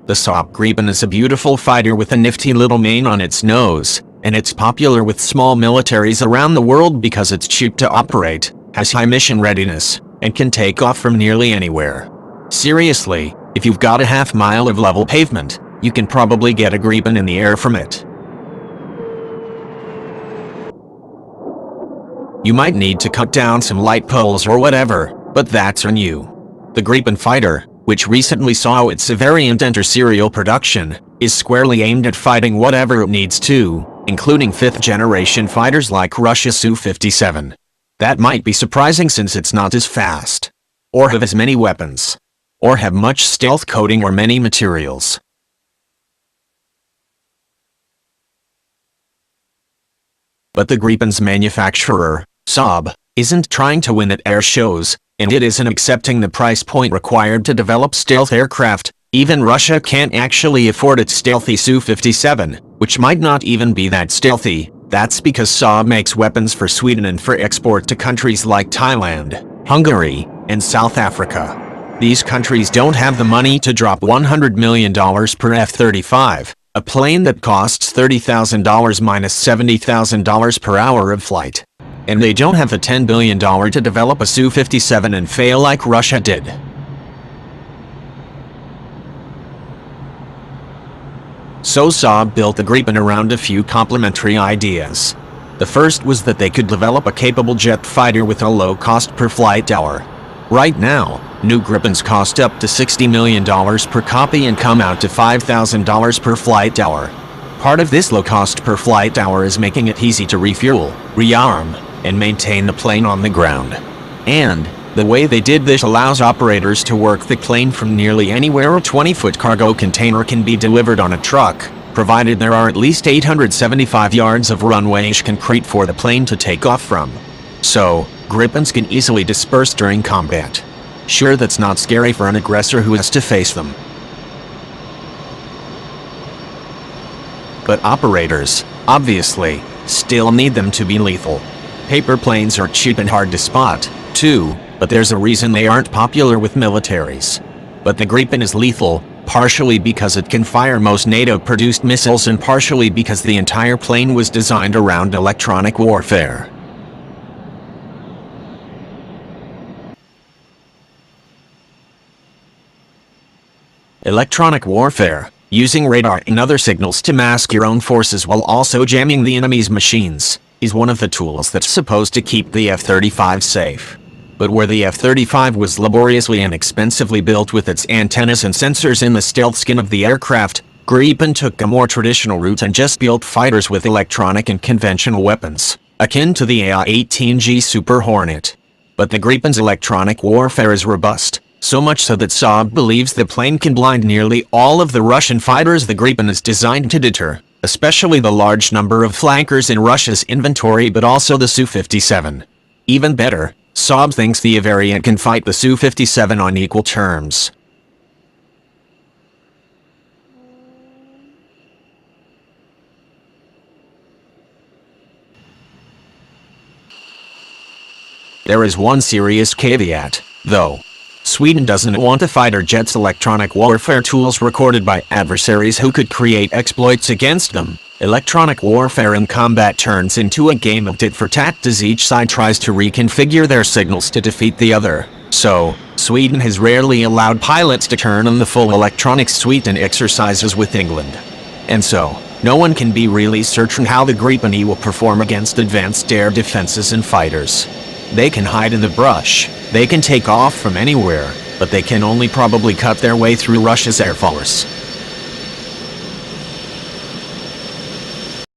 The Saab Gripen is a beautiful fighter with a nifty little mane on its nose, and it's popular with small militaries around the world because it's cheap to operate, has high mission readiness, and can take off from nearly anywhere. Seriously, if you've got a half-mile of level pavement, you can probably get a Gripen in the air from it. You might need to cut down some light poles or whatever, but that's on you. The Gripen fighter, which recently saw its variant enter serial production, is squarely aimed at fighting whatever it needs to, including fifth-generation fighters like Russia's Su-57. That might be surprising since it's not as fast, or have as many weapons, or have much stealth coating or many materials. But the Gripen's manufacturer, Saab, isn't trying to win at air shows, and it isn't accepting the price point required to develop stealth aircraft. Even Russia can't actually afford its stealthy Su-57, which might not even be that stealthy. That's because Saab makes weapons for Sweden and for export to countries like Thailand, Hungary, and South Africa. These countries don't have the money to drop $100 million per F-35, a plane that costs $30,000 minus $70,000 per hour of flight. And they don't have the $10 billion to develop a Su-57 and fail like Russia did. So Saab built the Gripen around a few complementary ideas. The first was that they could develop a capable jet fighter with a low cost per flight hour. Right now, new Gripens cost up to $60 million per copy and come out to $5,000 per flight hour. Part of this low cost per flight hour is making it easy to refuel, rearm, and maintain the plane on the ground. And the way they did this allows operators to work the plane from nearly anywhere a 20-foot cargo container can be delivered on a truck, provided there are at least 875 yards of runway-ish concrete for the plane to take off from. So, Gripens can easily disperse during combat. Sure, that's not scary for an aggressor who has to face them. But operators, obviously, still need them to be lethal. Paper planes are cheap and hard to spot, too, but there's a reason they aren't popular with militaries. But the Gripen is lethal, partially because it can fire most NATO-produced missiles and partially because the entire plane was designed around electronic warfare. Electronic warfare, using radar and other signals to mask your own forces while also jamming the enemy's machines, is one of the tools that's supposed to keep the F-35 safe. But where the F-35 was laboriously and expensively built with its antennas and sensors in the stealth skin of the aircraft, Gripen took a more traditional route and just built fighters with electronic and conventional weapons, akin to the AI-18G Super Hornet. But the Gripen's electronic warfare is robust, so much so that Saab believes the plane can blind nearly all of the Russian fighters the Gripen is designed to deter, especially the large number of flankers in Russia's inventory but also the Su-57. Even better, Saab thinks the variant can fight the Su-57 on equal terms. There is one serious caveat, though. Sweden doesn't want a fighter jet's electronic warfare tools recorded by adversaries who could create exploits against them. Electronic warfare in combat turns into a game of tit for tat as each side tries to reconfigure their signals to defeat the other. So, Sweden has rarely allowed pilots to turn on the full electronics suite in exercises with England. And so, no one can be really certain how the Gripen-e will perform against advanced air defenses and fighters. They can hide in the brush, they can take off from anywhere, but they can only probably cut their way through Russia's air force.